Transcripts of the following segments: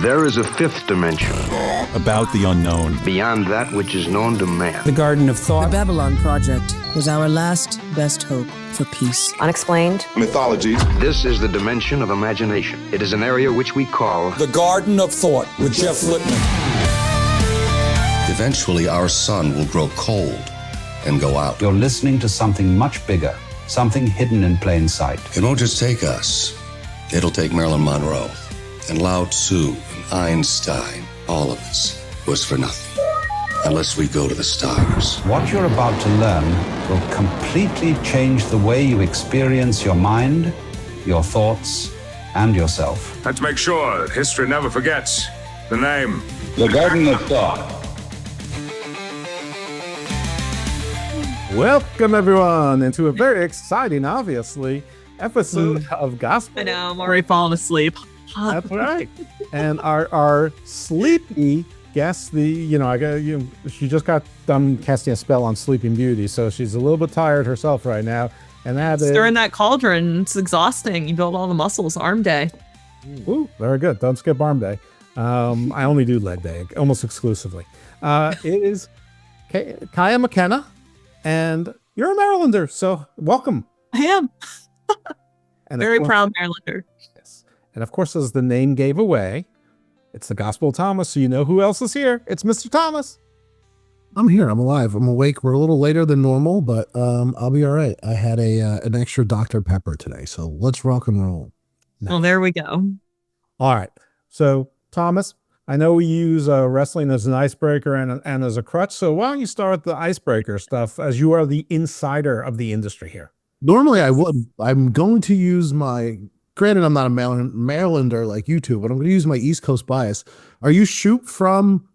There is a fifth dimension, about the unknown. beyond that which is known to man. The Garden of The Thought. Babylon Project was our last best hope for peace. Unexplained. Mythology. This is the dimension of imagination. It is an area which we call The Garden of Thought with Jeff Lippman. Eventually, our sun will grow cold and go out. You're listening to something much bigger, something hidden in plain sight. It won't just take us. It'll take Marilyn Monroe and Lao Tzu and Einstein. All of us was for nothing unless we go to the stars. What you're about to learn will completely change the way you experience your mind, your thoughts, and yourself. Let's make sure that history never forgets the name. The Garden of Thought. Welcome, everyone, into a very exciting, obviously, episode of Gospel. I know, I'm already falling asleep. That's right. And our sleepy guest, she just got done casting a spell on Sleeping Beauty, so she's a little bit tired herself right now. And Stirring that cauldron, it's exhausting. You build all the muscles, arm day. Ooh, very good. Don't skip arm day. I only do leg day, almost exclusively. It is Kaia McKenna. And you're a Marylander, so welcome. I am. And very proud Marylander. Yes. And of course, as the name gave away, it's the Gospel of Thomas, so you know who else is here. It's Mr. Thomas. I'm here. I'm alive. I'm awake. We're a little later than normal, but I'll be all right. I had an extra Dr. Pepper today, so let's rock and roll. Well, there we go. All right. So, Thomas, I know we use wrestling as an icebreaker and as a crutch, so why don't you start with the icebreaker stuff, as you are the insider of the industry here? Normally I would. I'm going to use granted I'm not a Marylander like you two, but I'm going to use my East Coast bias. Are you shoot from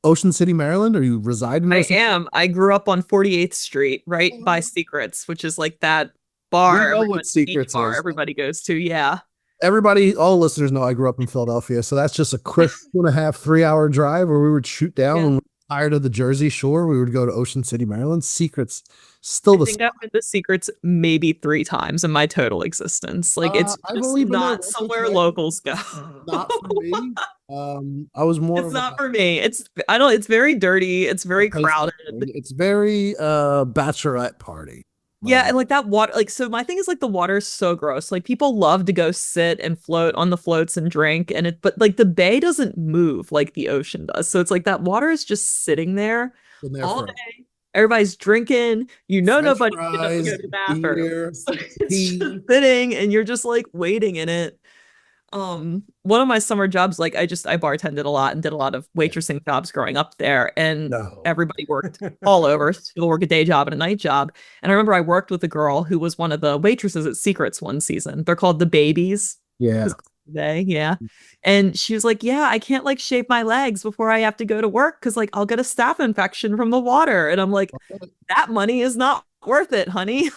Ocean City, Maryland? Or you reside in Ocean? I am. I grew up on 48th Street, right by Secrets, which is like that bar. We know what Secrets bar is. everybody goes to, yeah. Everybody, all listeners know I grew up in Philadelphia, so that's just a quick 2.5-3 hour drive where we would shoot down when we were tired of the Jersey Shore. We would go to Ocean City, Maryland. Secrets, still I think I've been to Secrets maybe 3 times in my total existence. Like it's just not somewhere locals go. Not for me. I was more. It's not for me. It's very dirty. It's very crowded. It's very bachelorette party. Yeah, and like that water, like, so my thing is like the water is so gross. Like people love to go sit and float on the floats and drink, but like the bay doesn't move like the ocean does. So it's like that water is just sitting there all day. Everybody's drinking, nobody's gonna go to the bathroom. So it's just sitting and you're just like waiting in it. One of my summer jobs, like I bartended a lot and did a lot of waitressing jobs growing up there, and everybody worked all over. People work a day job and a night job. And I remember I worked with a girl who was one of the waitresses at Secrets one season. They're called the Babies. Yeah. And she was like, yeah, I can't like shave my legs before I have to go to work because like I'll get a staph infection from the water. And I'm like, that money is not worth it, honey.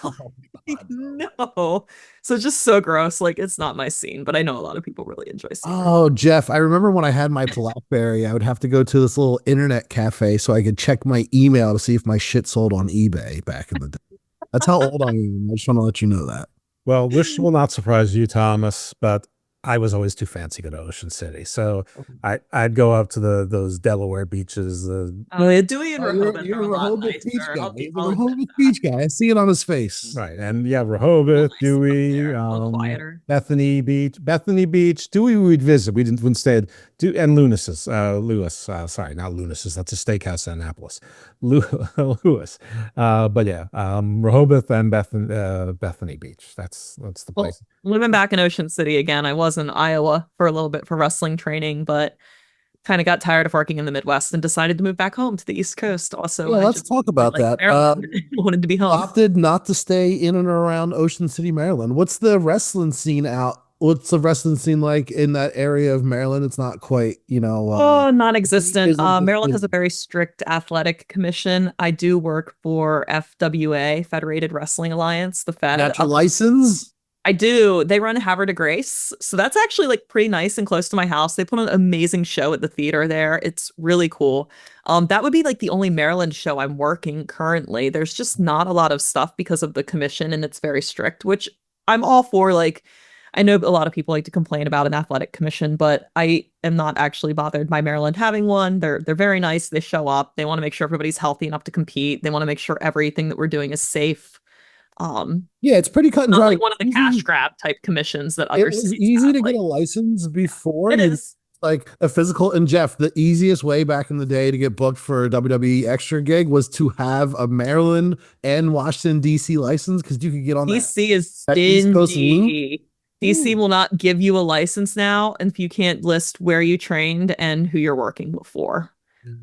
No. So it's just so gross. Like it's not my scene, but I know a lot of people really enjoy Secrets. Oh, Jeff, I remember when I had my BlackBerry, I would have to go to this little internet cafe so I could check my email to see if my shit sold on eBay back in the day. That's how old I am. I just want to let you know that. Well, this will not surprise you, Thomas, but I was always too fancy to go to Ocean City. So I'd go up to those Delaware beaches. Dewey and Rehoboth. You're a Rehoboth Beach guy. He's a Rehoboth Beach guy. I see it on his face. Right. And yeah, Rehoboth, Dewey, Bethany Beach, Dewey we'd visit. We didn't stay at and Lewis. Sorry, not Lunis's. That's a steakhouse in Annapolis. Lewis. But yeah, Rehoboth and Bethany Beach. That's the place. Living back in Ocean City again, I was in Iowa for a little bit for wrestling training, but kind of got tired of working in the Midwest and decided to move back home to the East Coast. Also, let's talk about that. Wanted to be home. Opted not to stay in and around Ocean City, Maryland. What's the wrestling scene like in that area of Maryland? It's not quite, non-existent. Maryland has a very strict athletic commission. I do work for FWA, Federated Wrestling Alliance, the Fed. Got your license? I do. They run Havre de Grace. So that's actually like pretty nice and close to my house. They put on an amazing show at the theater there. It's really cool. That would be like the only Maryland show I'm working currently. There's just not a lot of stuff because of the commission and it's very strict, which I'm all for. Like, I know a lot of people like to complain about an athletic commission, but I am not actually bothered by Maryland having one. They're very nice. They show up. They want to make sure everybody's healthy enough to compete. They want to make sure everything that we're doing is safe. Yeah, it's pretty cut and Not dry. like one of the cash grab type commissions that It other was states easy have, to like, get a license before. it is. Like a physical. And Jeff, the easiest way back in the day to get booked for a WWE extra gig was to have a Maryland and Washington DC license, because you could get on DC is that East Coast loop. stingy. DC will not give you a license now if you can't list where you trained and who you're working before,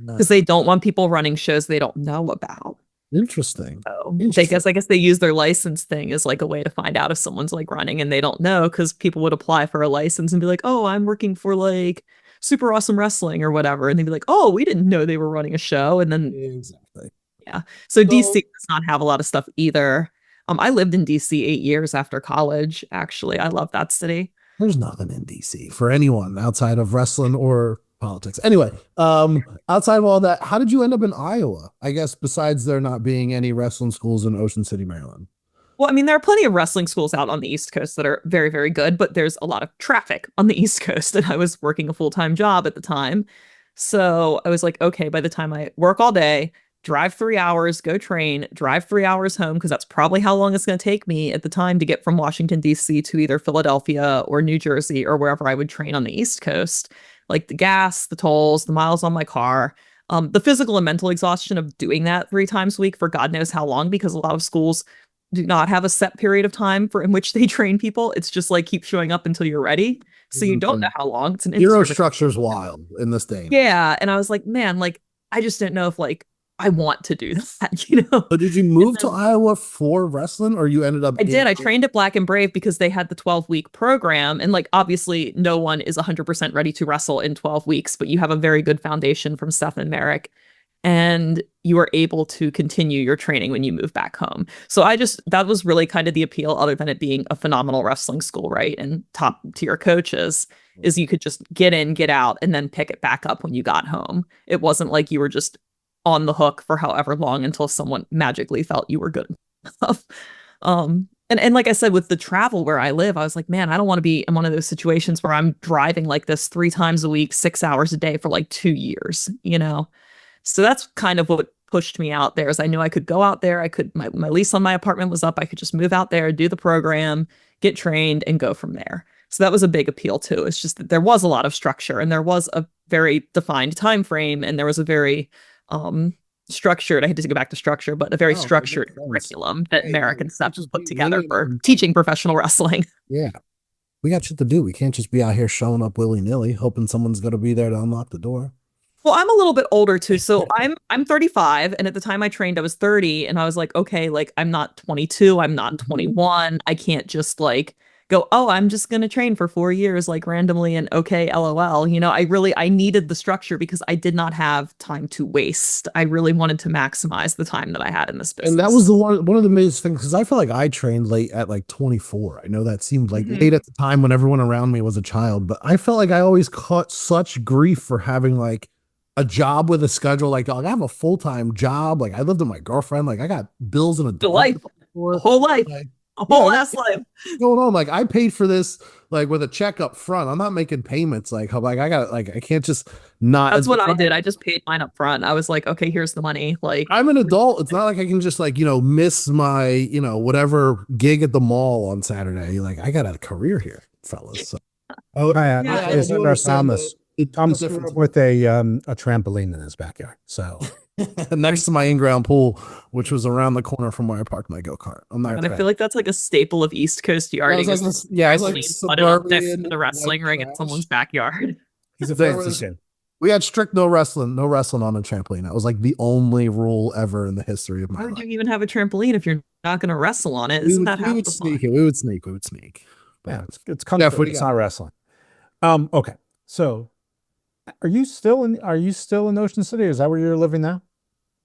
because they don't want people running shows they don't know about. Interesting. So I guess they use their license thing as like a way to find out if someone's like running and they don't know, because people would apply for a license and be like, oh, I'm working for like Super Awesome Wrestling or whatever. And they'd be like, oh, we didn't know they were running a show. And then, exactly. Yeah. So DC does not have a lot of stuff either. I lived in DC 8 years after college. Actually, I love that city. There's nothing in DC for anyone outside of wrestling or politics. Anyway, outside of all that, how did you end up in Iowa? I guess besides there not being any wrestling schools in Ocean City, Maryland. Well, I mean, there are plenty of wrestling schools out on the East Coast that are very, very good, but there's a lot of traffic on the East Coast, and I was working a full-time job at the time. So I was like, okay, by the time I work all day, drive 3 hours, go train, drive 3 hours home, because that's probably how long it's going to take me at the time to get from Washington, D.C. to either Philadelphia or New Jersey or wherever I would train on the East Coast. Like the gas, the tolls, the miles on my car, the physical and mental exhaustion of doing that 3 times a week for God knows how long, because a lot of schools do not have a set period of time in which they train people. It's just like keep showing up until you're ready. So you don't know how long. It's an Hero structure is wild in this day. Yeah. And I was like, man, like, I just didn't know if like I want to do that, you know? So did you move to Iowa for wrestling, or you ended up? I did. I trained at Black and Brave because they had the 12-week program. And like, obviously no one is 100% ready to wrestle in 12 weeks, but you have a very good foundation from Steph and Merrick. And you are able to continue your training when you move back home. So that was really kind of the appeal, other than it being a phenomenal wrestling school, right? And top tier coaches, is you could just get in, get out, and then pick it back up when you got home. It wasn't like you were just on the hook for however long until someone magically felt you were good enough. And like I said, with the travel where I live, I was like, man, I don't want to be in one of those situations where I'm driving like this 3 times a week, 6 hours a day for like 2 years, you know? So that's kind of what pushed me out there, is I knew I could go out there. My lease on my apartment was up. I could just move out there, do the program, get trained, and go from there. So that was a big appeal too. It's just that there was a lot of structure, and there was a very defined time frame, and there was a very structured, I hate to go back to structure, but a very structured curriculum that Merrick and Steph just put together for teaching professional wrestling. Yeah. We got shit to do. We can't just be out here showing up willy-nilly, hoping someone's going to be there to unlock the door. Well, I'm a little bit older too. So I'm 35, and at the time I trained, I was 30, and I was like, okay, like I'm not 22, I'm not 21. I can't just like go, oh, I'm just going to train for 4 years, like randomly, and okay, LOL. You know, I needed the structure because I did not have time to waste. I really wanted to maximize the time that I had in this business. And that was one of the biggest things, because I feel like I trained late at like 24. I know that seemed like late at the time when everyone around me was a child, but I felt like I always caught such grief for having like a job with a schedule. Like, I have a full-time job. Like, I lived with my girlfriend. Like, I got bills and a life, a whole life, like, a whole ass life going on. Like, I paid for this like with a check up front. I'm not making payments. Like I got, like, I can't just not. That's what I did. I just paid mine up front. I was like, okay, here's the money. Like, I'm an adult. It's not like I can just like, you know, miss my, you know, whatever gig at the mall on Saturday. Like, I got a career here, fellas. So. Oh, I do understand Thomas. Tom's with a trampoline in his backyard. So next to my in-ground pool, which was around the corner from where I parked my go-kart. And I feel like that's like a staple of East Coast yarding. Yeah, it's like next to the wrestling ring in someone's backyard. He's a fancy. We had strict no wrestling on a trampoline. That was like the only rule ever in the history of my life. Why would you even have a trampoline if you're not going to wrestle on it? Isn't that half the fun? We would sneak. Yeah, it's comfort. It's not wrestling. Okay, so. Are you still in Ocean City? Is that where you're living now?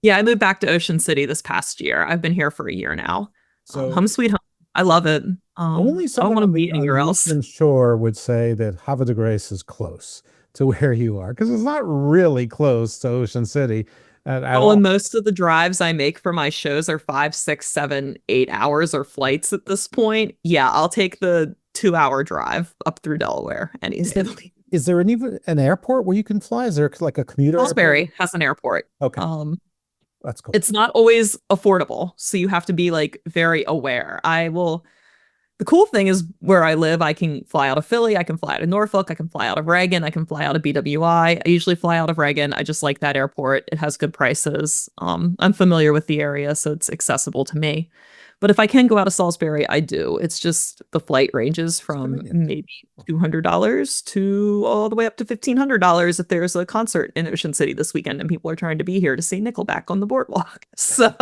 Yeah, I moved back to Ocean City this past year. I've been here for a year now. So home sweet home. I love it. Only someone I don't want to be anywhere else. Shore would say that Havre de Grace is close to where you are, because it's not really close to Ocean City. And most of the drives I make for my shows are 5, 6, 7, 8 hours or flights at this point. Yeah, I'll take the 2-hour drive up through Delaware and East Italy. Is there even an airport where you can fly? Is there like a commuter Salisbury airport? has an airport. Okay. That's cool. It's not always affordable, so you have to be like very aware. The cool thing is where I live, I can fly out of Philly, I can fly out of Norfolk, I can fly out of Reagan, I can fly out of BWI. I usually fly out of Reagan. I just like that airport. It has good prices. I'm familiar with the area, so it's accessible to me. But if I can go out of Salisbury, I do. It's just the flight ranges from maybe $200 to all the way up to $1,500 if there's a concert in Ocean City this weekend and people are trying to be here to see Nickelback on the boardwalk. So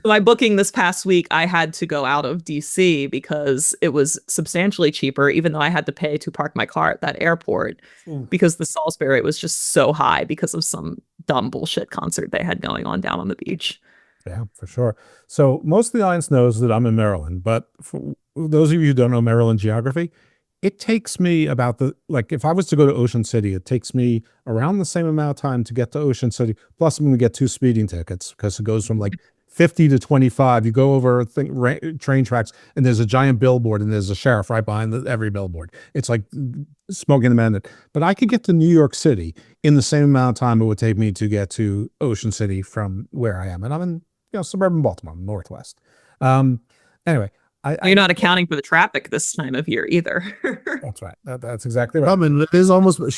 my booking this past week, I had to go out of DC because it was substantially cheaper, even though I had to pay to park my car at that airport because the Salisbury was just so high because of some dumb bullshit concert they had going on down on the beach. Yeah, for sure. So most of the audience knows that I'm in Maryland, but for those of you who don't know Maryland geography, it takes me about if I was to go to Ocean City, it takes me around the same amount of time to get to Ocean City. Plus I'm going to get 2 speeding tickets because it goes from like 50 to 25. You go over train tracks and there's a giant billboard and there's a sheriff right behind every billboard. It's like smoking the bandit. But I could get to New York City in the same amount of time it would take me to get to Ocean City from where I am. And I'm in suburban Baltimore, Northwest. Anyway, you're not accounting for the traffic this time of year either. That's right. That's exactly right. I mean, it is almost as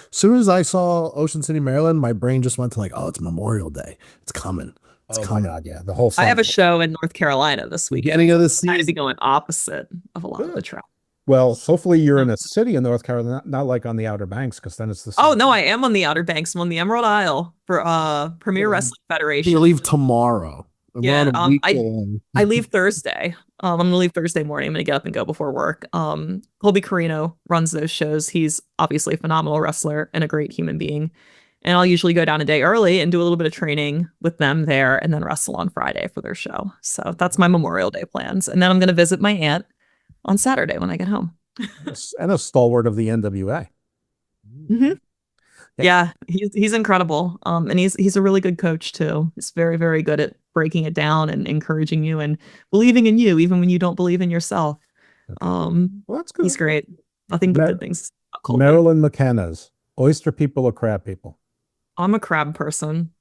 soon as I saw Ocean City, Maryland, my brain just went to like, oh, it's Memorial Day. It's coming. It's coming. My God, yeah. The whole I have a show in North Carolina this week. Beginning of this season. I'd be going opposite of a lot of the traffic. Well, hopefully you're in a city in North Carolina, not like on the Outer Banks, because then it's the same. Oh, no, I am on the Outer Banks. I'm on the Emerald Isle for Premier Wrestling Federation. You leave tomorrow. Yeah, I leave Thursday. I'm going to leave Thursday morning. I'm going to get up and go before work. Colby Carino runs those shows. He's obviously a phenomenal wrestler and a great human being. And I'll usually go down a day early and do a little bit of training with them there and then wrestle on Friday for their show. So that's my Memorial Day plans. And then I'm going to visit my aunt on Saturday when I get home. And a stalwart of the NWA. Mm-hmm. Yeah, he's incredible. And he's a really good coach too. He's very, very good at breaking it down and encouraging you and believing in you, even when you don't believe in yourself. Well, that's good. He's great. Nothing but good things. Marilyn McKenna's oyster people or crab people? I'm a crab person.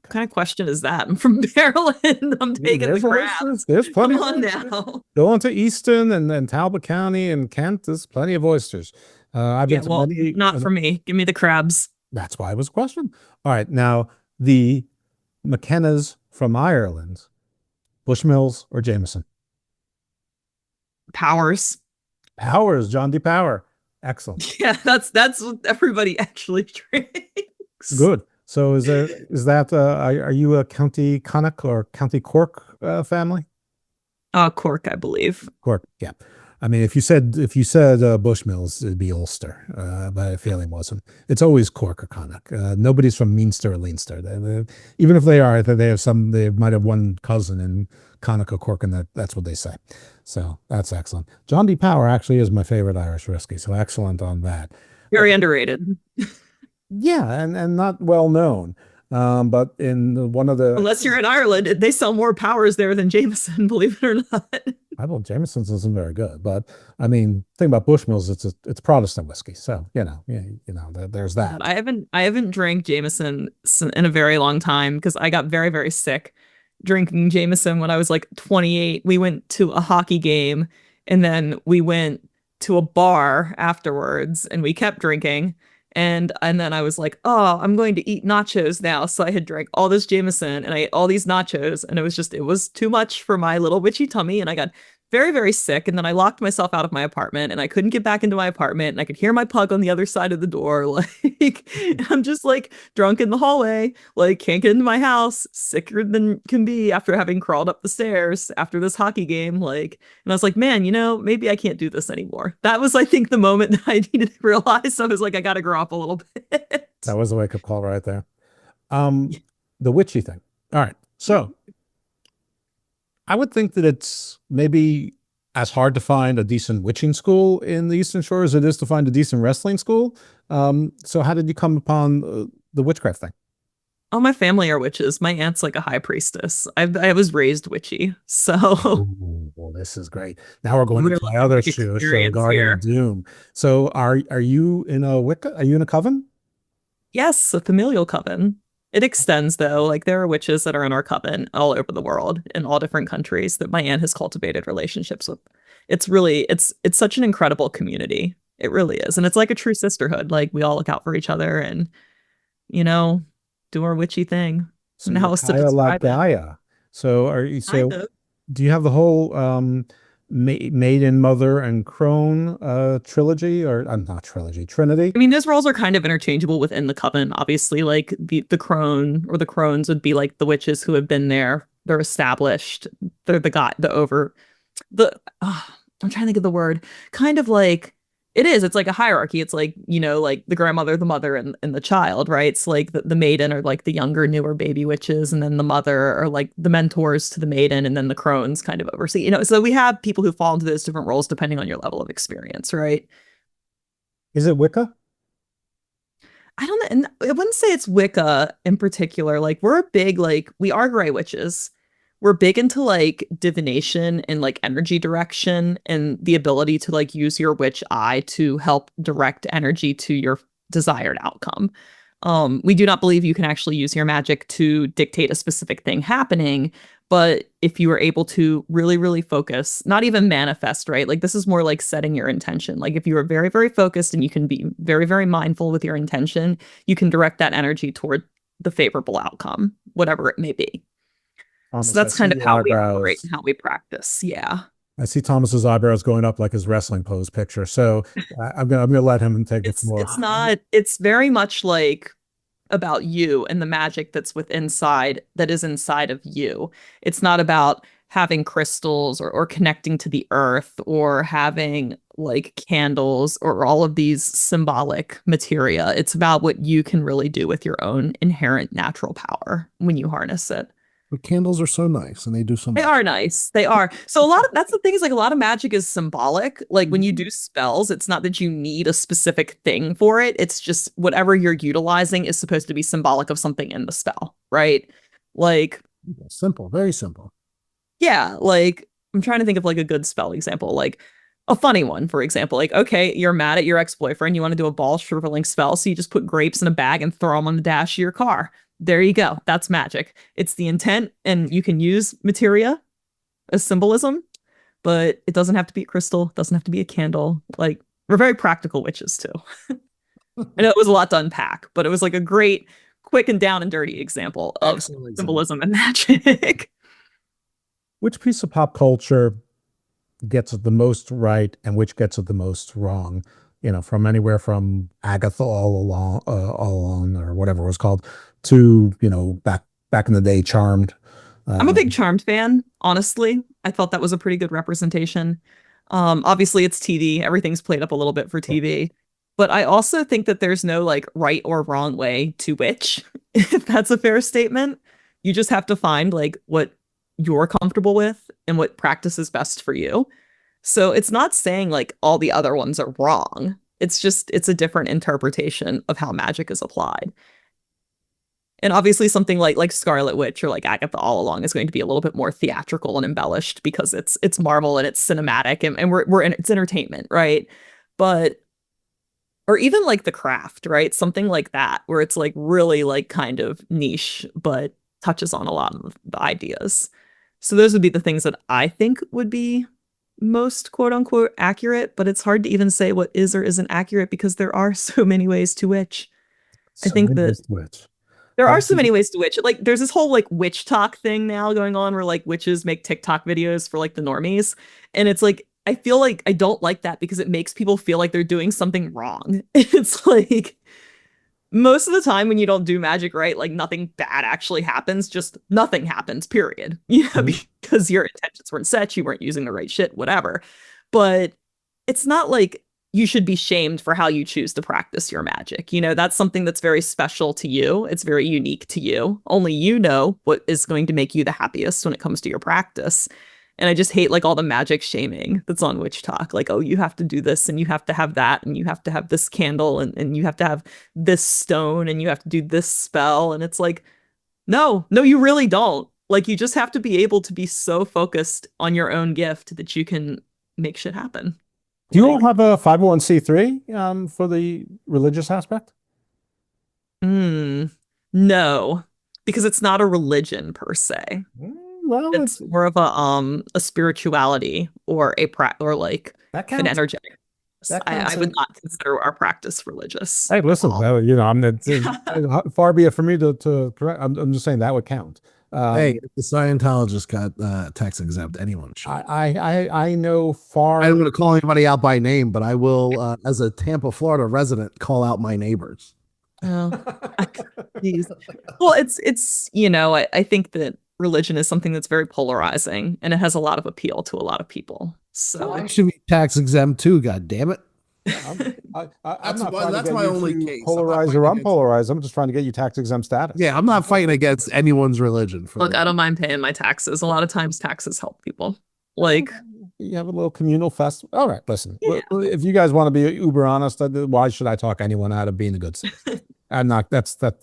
What kind of question is that? I'm from Maryland. I'm taking the crabs. There's plenty. Come on now. Go on to Easton and Talbot County and Kent. There's plenty of oysters. I've been to many. Not for me. Give me the crabs. That's why it was a question. All right. Now, the McKennas from Ireland, Bushmills or Jameson? Powers. John D. Power. Excellent. Yeah, that's what everybody actually drinks. Good. So are you a County Connacht or County Cork family? Cork, I believe. Cork, yeah. I mean, if you said Bushmills, it'd be Ulster, but I feel it wasn't. It's always Cork or Connacht. Nobody's from Leinster or Leinster. Even if they are, they might have one cousin in Connacht or Cork, and that's what they say. So that's excellent. John D. Power actually is my favorite Irish whiskey, so excellent on that. Very underrated. Yeah, and not well known. But in one of the... Unless you're in Ireland, they sell more Powers there than Jameson, believe it or not. Jameson's isn't very good, but I mean, thing about Bushmills, it's Protestant whiskey, so there's that. I haven't drank Jameson in a very long time because I got very, very sick drinking Jameson when I was like 28. We went to a hockey game and then we went to a bar afterwards and we kept drinking. And then I was like, oh, I'm going to eat nachos now. So I had drank all this Jameson and I ate all these nachos and it was too much for my little witchy tummy. And I got very, very sick. And then I locked myself out of my apartment and I couldn't get back into my apartment. And I could hear my pug on the other side of the door. Like, I'm just like drunk in the hallway, like can't get into my house, sicker than can be after having crawled up the stairs after this hockey game. Like, and I was like, man, maybe I can't do this anymore. That was, I think, the moment that I needed to realize. I was like, I got to grow up a little bit. That was a wake up call right there. The witchy thing. All right. So I would think that it's maybe as hard to find a decent witching school in the Eastern Shore as it is to find a decent wrestling school. So how did you come upon the witchcraft thing? Oh, my family are witches. My aunt's like a high priestess. I was raised witchy, so Ooh, well, this is great. Now we're going We're into my like other show, experience Guardian here. of Doom. So are you in a Wicca? Are you in a coven? Yes, a familial coven. It extends though. Like there are witches that are in our coven all over the world in all different countries that my aunt has cultivated relationships with. It's such an incredible community. It really is. And it's like a true sisterhood. Like we all look out for each other and, you know, do our witchy thing. So And you're how else to Kaia describe it? Gaia. So are you Kind so of. do you have the whole maiden, mother, and crone trilogy, or not trilogy, trinity? I mean, those roles are kind of interchangeable within the coven. Obviously, like the crone or the crones would be like the witches who have been there. They're established. They're the guy, the over, the. I'm trying to think of the word. Kind of like it is. It's like a hierarchy. It's like like the grandmother, the mother, and the child, right? It's like the maiden are like the younger, newer baby witches, and then the mother are like the mentors to the maiden, and then the crones kind of oversee. So we have people who fall into those different roles depending on your level of experience, right? Is it Wicca? I don't know. And I wouldn't say it's Wicca in particular. Like we're a big, like we are gray witches. We're big into like divination and like energy direction and the ability to like use your witch eye to help direct energy to your desired outcome. We do not believe you can actually use your magic to dictate a specific thing happening, but if you are able to really, really focus, not even manifest, right? Like this is more like setting your intention. Like if you are very, very focused and you can be very, very mindful with your intention, you can direct that energy toward the favorable outcome, whatever it may be. So Thomas, I that's see kind of your how we operate eyebrows. and how we practice. Yeah. I see Thomas's eyebrows going up like his wrestling pose picture. So I'm gonna let him take the floor. It's very much like about you and the magic that's that is inside of you. It's not about having crystals or connecting to the earth or having like candles or all of these symbolic materia. It's about what you can really do with your own inherent natural power when you harness it. But candles are so nice and they do so They much. are nice. They are. So that's the thing is like a lot of magic is symbolic. Like when you do spells, it's not that you need a specific thing for it. It's just whatever you're utilizing is supposed to be symbolic of something in the spell, right? Like, Simple, very simple. yeah, like I'm trying to think of like a good spell example, like a funny one, for example. Like, okay, you're mad at your ex-boyfriend, you want to do a ball shriveling spell, so you just put grapes in a bag and throw them on the dash of your car. There you go. That's magic. It's the intent, and you can use materia as symbolism, but it doesn't have to be a crystal, it doesn't have to be a candle. Like, we're very practical witches too. I know it was a lot to unpack, but it was like a great, quick and down and dirty example of Excellent symbolism and magic. Which piece of pop culture gets it the most right and which gets it the most wrong? From anywhere from Agatha all along, or whatever it was called, to back in the day, Charmed. I'm a big Charmed fan, honestly. I thought that was a pretty good representation. Obviously it's TV, everything's played up a little bit for TV, but I also think that there's no like right or wrong way to witch, if that's a fair statement. You just have to find like what you're comfortable with and what practice is best for you. So it's not saying like all the other ones are wrong. It's a different interpretation of how magic is applied. And obviously something like Scarlet Witch or like Agatha All Along is going to be a little bit more theatrical and embellished because it's Marvel and it's cinematic and it's entertainment, right? But or even like The Craft, right? Something like that where it's like really like kind of niche but touches on a lot of the ideas. So those would be the things that I think would be most quote unquote accurate, but it's hard to even say what is or isn't accurate because there are so many ways to witch. I think that there are so many ways to witch. Like there's this whole like witch talk thing now going on where like witches make TikTok videos for like the normies. And it's like, I feel like I don't like that because it makes people feel like they're doing something wrong. It's like most of the time when you don't do magic right, like nothing bad actually happens, just nothing happens, period. Because your intentions weren't set, you weren't using the right shit, whatever. But it's not like you should be shamed for how you choose to practice your magic. That's something that's very special to you. It's very unique to you. Only you know what is going to make you the happiest when it comes to your practice. And I just hate like all the magic shaming that's on Witch Talk. Like, oh, you have to do this and you have to have that and you have to have this candle and you have to have this stone and you have to do this spell. And it's like, No, you really don't. Like, you just have to be able to be so focused on your own gift that you can make shit happen. Do you all have a 501c3 for the religious aspect? No, because it's not a religion per se. Well, It's more of a spirituality or or like an energetic. I would not consider our practice religious. Hey, listen, you know, far be it for me to correct. I'm just saying that would count. Hey, if the Scientologist got tax exempt, anyone should. I know far. I don't want to call anybody out by name, but I will, as a Tampa, Florida resident, call out my neighbors. Oh, well, it's you know, I think that religion is something that's very polarizing, and it has a lot of appeal to a lot of people. So I should be tax exempt too. God damn it! That's my only case. Polarize or unpolarize. I'm just trying to get you tax exempt status. Yeah, I'm not fighting against anyone's religion. Look, I don't mind paying my taxes. A lot of times, taxes help people. Like, you have a little communal festival. All right, listen. Yeah. If you guys want to be uber honest, why should I talk anyone out of being a good citizen? I'm not. That's not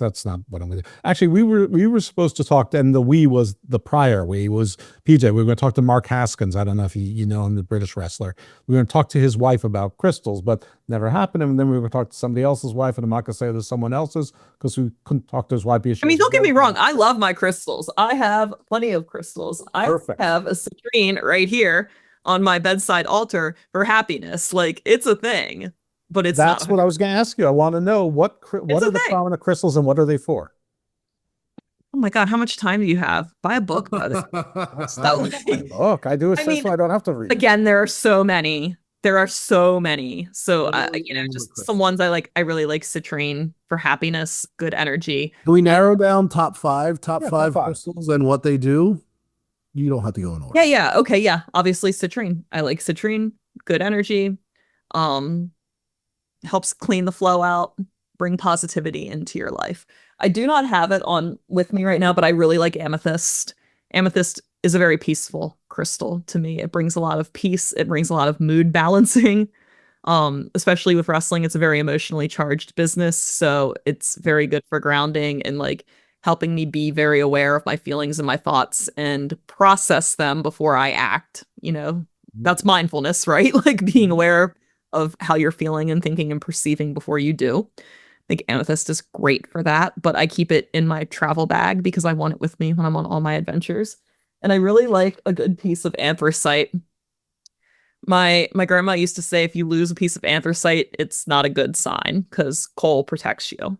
what I'm going to do. Actually, we were supposed to talk. And the we was the prior we was PJ. We were going to talk to Mark Haskins. I don't know if you know him, the British wrestler. We were going to talk to his wife about crystals, but never happened. And then we were going to talk to somebody else's wife, and I'm not going to say there's someone else's because we couldn't talk to his wife. I mean, don't get me wrong. I love my crystals. I have plenty of crystals. Perfect. I have a citrine right here on my bedside altar for happiness. Like, it's a thing. But that's what I was going to ask you. I want to know what are the prominent crystals and what are they for? Oh my God, how much time do you have? Buy a book, brother. Look, I do a so I don't have to read. Again, there are so many. So you know, just some ones I like. I really like citrine for happiness, good energy. Can we narrow down top five crystals and what they do? You don't have to go in order. Yeah. Okay, yeah. Obviously, citrine. I like citrine. Good energy. Helps clean the flow out, bring positivity into your life. I do not have it on with me right now, but I really like amethyst. Amethyst is a very peaceful crystal to me. It brings a lot of peace. It brings a lot of mood balancing. Especially with wrestling, it's a very emotionally charged business, so it's very good for grounding and like helping me be very aware of my feelings and my thoughts and process them before I act. You know, that's mindfulness, right? Like being aware of how you're feeling and thinking and perceiving before you do. I think amethyst is great for that, but I keep it in my travel bag because I want it with me when I'm on all my adventures. And I really like a good piece of anthracite. My grandma used to say if you lose a piece of anthracite, it's not a good sign because coal protects you.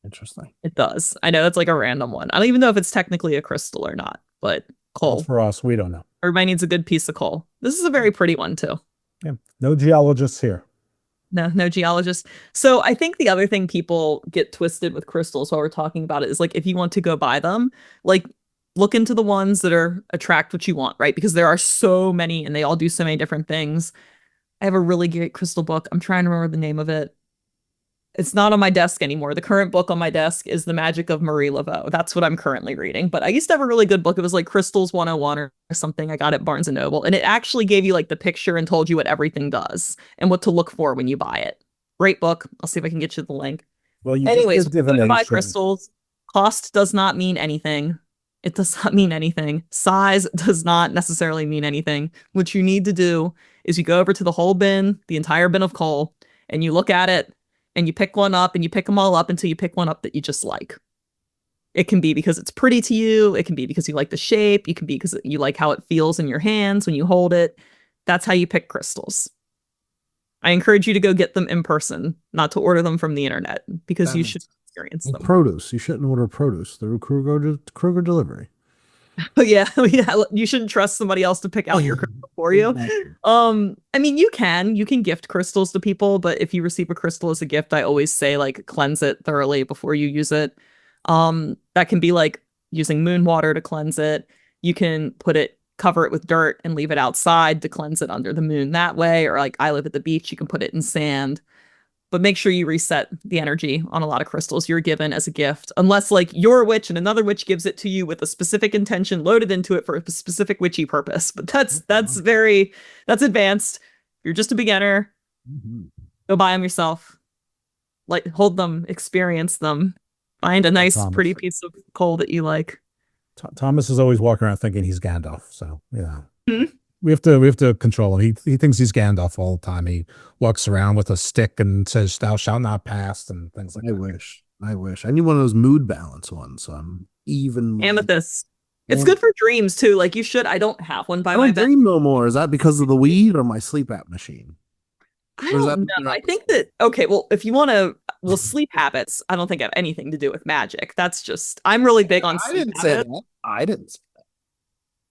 Interesting. It does. I know it's like a random one. I don't even know if it's technically a crystal or not, but coal. Well, for us, we don't know. Everybody needs a good piece of coal. This is a very pretty one too. Yeah. No geologists here. No geologists. So I think the other thing people get twisted with crystals while we're talking about it is like, if you want to go buy them, like look into the ones that attract what you want, right? Because there are so many and they all do so many different things. I have a really great crystal book. I'm trying to remember the name of it. It's not on my desk anymore. The current book on my desk is The Magic of Marie Laveau. That's what I'm currently reading. But I used to have a really good book. It was like Crystals 101 or something. I got it at Barnes & Noble. And it actually gave you like the picture and told you what everything does and what to look for when you buy it. Great book. I'll see if I can get you the link. Well, anyways, buy crystals. Cost does not mean anything. It does not mean anything. Size does not necessarily mean anything. What you need to do is you go over to the whole bin, the entire bin of coal, and you look at it. And you pick one up and you pick them all up until you pick one up that you just like. It can be because it's pretty to you. It can be because you like the shape. You can be because you like how it feels in your hands when you hold it. That's how you pick crystals. I encourage you to go get them in person, not to order them from the internet, because you should experience them. Produce. You shouldn't order produce through Kruger delivery. But yeah, you shouldn't trust somebody else to pick out your crystal for you. I mean, you can gift crystals to people, but if you receive a crystal as a gift, I always say like cleanse it thoroughly before you use it. That can be like using moon water to cleanse it. You can cover it with dirt and leave it outside to cleanse it under the moon that way. Or like I live at the beach, you can put it in sand. But make sure you reset the energy on a lot of crystals you're given as a gift. Unless like you're a witch and another witch gives it to you with a specific intention loaded into it for a specific witchy purpose. But that's advanced. If you're just a beginner, go buy them yourself. Like hold them, experience them, Find a nice, Thomas. pretty piece of coal that you like. Thomas is always walking around thinking he's Gandalf. So yeah, Hmm? we have to control him. He thinks he's Gandalf all the time. He walks around with a stick and says, "Thou shalt not pass," and things like that. I wish. I need one of those mood balance ones. So I'm even. Amethyst. It's good for dreams too. Like you should. I don't have one by I my don't bed. dream no more. Is that because of the weed or my sleep app machine? I don't know. I think that, okay, well, if you want to, well, sleep habits, I don't think have anything to do with magic. That's just, I'm really big on I sleep didn't say habits. that. I didn't say that.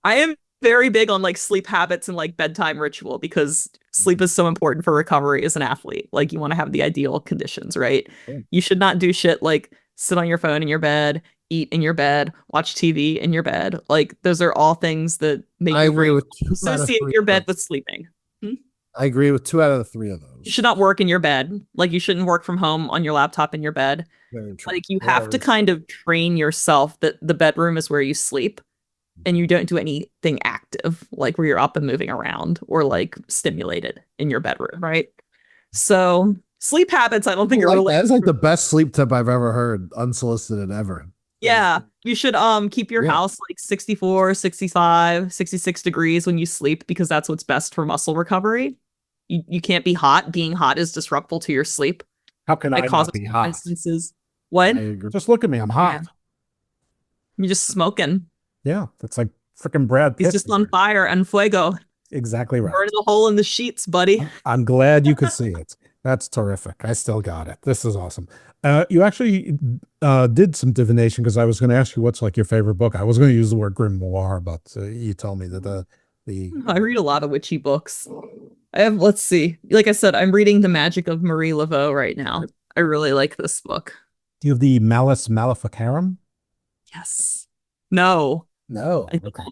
I am very big on like sleep habits and like bedtime ritual because sleep is so important for recovery as an athlete. Like you want to have the ideal conditions, right? Yeah. You should not do shit like sit on your phone in your bed, eat in your bed, watch TV in your bed. Like those are all things that make I you agree with 2 out of associate 3 your of bed those. with sleeping. I agree with 2 out of the 3 of those. You should not work in your bed. Like you shouldn't work from home on your laptop in your bed. Very true. Like you have to kind of train yourself that the bedroom is where you sleep and you don't do anything active, like where you're up and moving around or like stimulated in your bedroom, right? So sleep habits, I don't think are really. That's like the best sleep tip I've ever heard, unsolicited ever. Yeah, you should keep your house like 64, 65, 66 degrees when you sleep because that's what's best for muscle recovery. You can't be hot. Being hot is disruptful to your sleep. How can I cause not be hot? instances. What? Just look at me. I'm hot. You're just smoking. Yeah, that's like freaking Brad Pitt. He's just on fire and fuego. Exactly right. Burning a hole in the sheets, buddy. I'm glad you could see it. That's terrific. I still got it. This is awesome. You actually did some divination because I was going to ask you what's like your favorite book. I was going to use the word grimoire, but you told me that the I read a lot of witchy books. Let's see. Like I said, I'm reading The Magic of Marie Laveau right now. I really like this book. Do you have the Malus Maleficarum? Yes. No. Okay.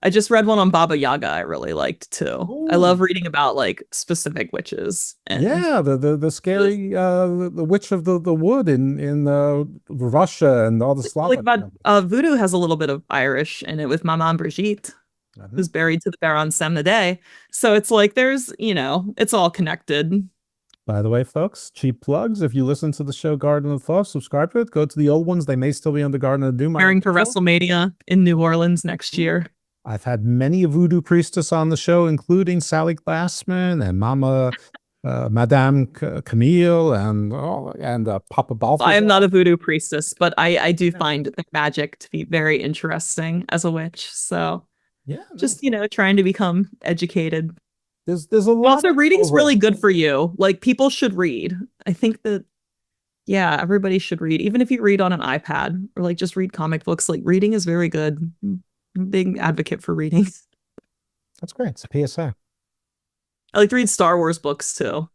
I just read one on Baba Yaga I really liked too. Ooh. I love reading about like specific witches. And Yeah, the scary the witch of the wood in Russia and all the Slavic. like about voodoo has a little bit of Irish in it with Maman Brigitte, who's buried to the Baron Samnade. So it's like there's, it's all connected. By the way, folks, cheap plugs. If you listen to the show Garden of Thought, subscribe to it. Go to the old ones. They may still be on the Garden of Doom. Preparing for WrestleMania in New Orleans next year. I've had many a voodoo priestess on the show, including Sally Glassman and Mama Madame Camille and Papa Balthazar. I am not a voodoo priestess, but I do find the magic to be very interesting as a witch. So yeah, just, trying to become educated. There's a lot. Also, reading's really good for you. Like people should read. I think that, yeah, everybody should read. Even if you read on an iPad or like just read comic books, like reading is very good. I'm a big advocate for reading. That's great. It's a PSA. I like to read Star Wars books too.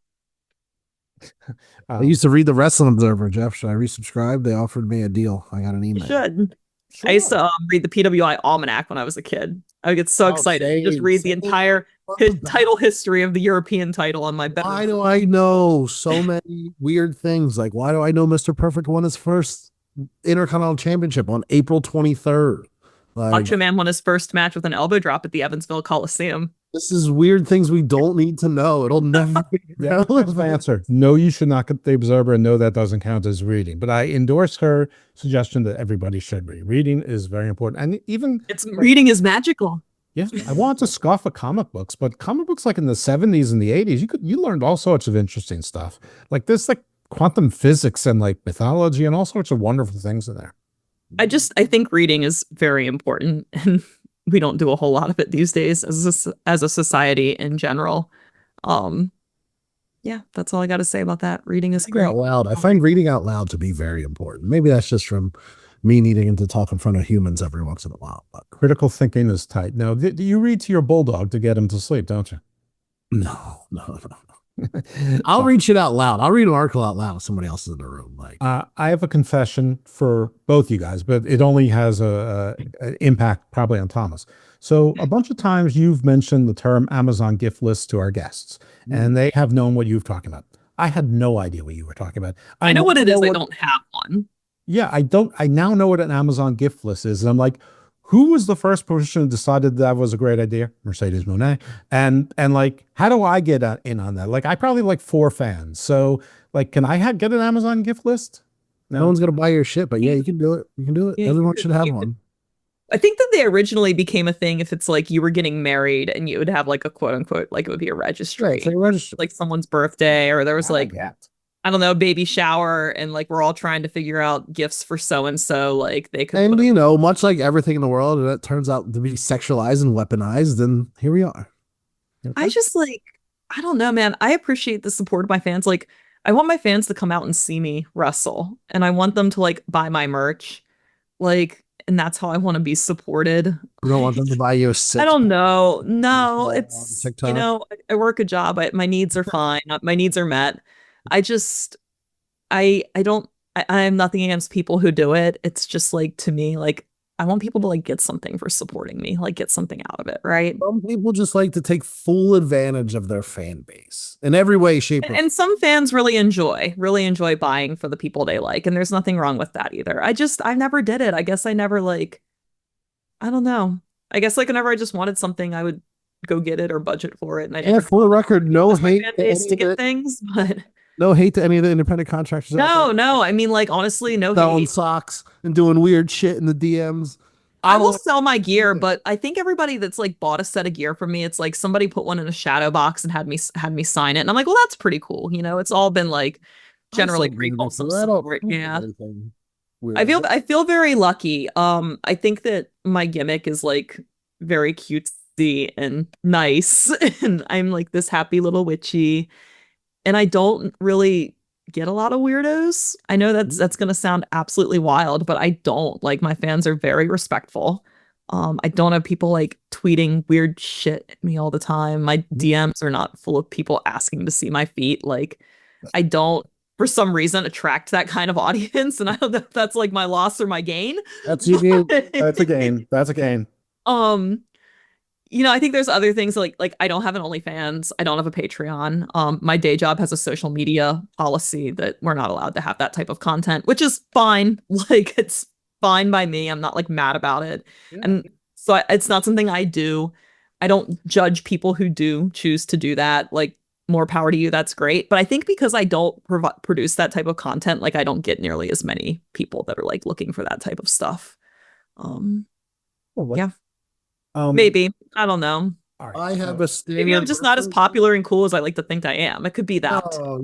I used to read the Wrestling Observer, Jeff. Should I resubscribe? They offered me a deal. I got an email. You should. Sure. I used to read the PWI Almanac when I was a kid. I would get so excited. Just read the entire title history of the European title on my bed. Why do I know so many weird things? Like, why do I know Mr. Perfect won his first Intercontinental Championship on April 23rd? Like, Macho Man won his first match with an elbow drop at the Evansville Coliseum. This is weird things we don't need to know. It'll never be relevant. Answer. No, you should not get the Observer, and no, that doesn't count as reading. But I endorse her suggestion that everybody should read. Reading is very important. And even reading is magical. Yeah. I want to scoff at comic books, but comic books like in the 70s and the 80s, you learned all sorts of interesting stuff. Like there's like quantum physics and like mythology and all sorts of wonderful things in there. I think reading is very important, and we don't do a whole lot of it these days as a society in general. Yeah, that's all I got to say about that. Reading is great. Out loud. I find reading out loud to be very important. Maybe that's just from me needing to talk in front of humans every once in a while. But critical thinking is tight. Now, do you read to your bulldog to get him to sleep, don't you? No. I'll read shit out loud. I'll read an article out loud if somebody else is in the room. Like, I have a confession for both you guys, but it only has an impact probably on Thomas. So a bunch of times you've mentioned the term Amazon gift list to our guests, and they have known what you've talking about. I had no idea what you were talking about. I know what it is. I don't have one. Yeah, I now know what an Amazon gift list is. And I'm like, who was the first person who decided that was a great idea? Mercedes Monet. And like, how do I get in on that? Like, I probably like 4 fans. So like, can I get an Amazon gift list? No one's gonna buy your shit, but yeah, you can do it. You can do it. Yeah, Everyone should have one. I think that they originally became a thing if it's like you were getting married and you would have like a quote unquote, like it would be a registry. Right, it's like a registry. Like someone's birthday, or there was like, I don't know, a baby shower, and like we're all trying to figure out gifts for so and so. Like they could, and you know, much like everything in the world, and it turns out to be sexualized and weaponized, and here we are. I just like, I don't know, man. I appreciate the support of my fans. Like, I want my fans to come out and see me wrestle, and I want them to like buy my merch. Like, and that's how I want to be supported. You don't want them to buy you a I don't know. No, it's, you know, I work a job. My needs are fine. My needs are met. I just, I have nothing against people who do it. It's just like, to me, like, I want people to like get something for supporting me, like get something out of it, right? Some people just like to take full advantage of their fan base in every way, shape, and some fans really enjoy buying for the people they like, and there's nothing wrong with that either. I never did it. I guess I never like, I don't know. I guess like whenever I just wanted something, I would go get it or budget for it. And I yeah, for the record, no hate to get things, but no hate to any of the independent contractors. No. I mean, like, honestly, no selling hate. Socks and doing weird shit in the DMs. I will sell my gear, but I think everybody that's like bought a set of gear from me, it's like somebody put one in a shadow box and had me sign it, and I'm like, well, that's pretty cool. You know, it's all been like generally pretty wholesome support. Yeah. I feel very lucky. I think that my gimmick is like very cutesy and nice, and I'm like this happy little witchy. And I don't really get a lot of weirdos. I know that's going to sound absolutely wild, but I don't. Like, my fans are very respectful. I don't have people like tweeting weird shit at me all the time. My DMs are not full of people asking to see my feet. Like, I don't, for some reason, attract that kind of audience. And I don't know if that's like my loss or my gain. That's a gain. That's a gain. That's a gain. You know, I think there's other things like I don't have an OnlyFans. I don't have a Patreon. My day job has a social media policy that we're not allowed to have that type of content, which is fine. Like, it's fine by me. I'm not like mad about it. Yeah. And so it's not something I do. I don't judge people who do choose to do that. Like, more power to you. That's great. But I think because I don't produce that type of content, like, I don't get nearly as many people that are like looking for that type of stuff. Yeah. Maybe. I don't know. Right. I have a maybe I'm just not as popular and cool as I like to think I am. It could be that. Oh,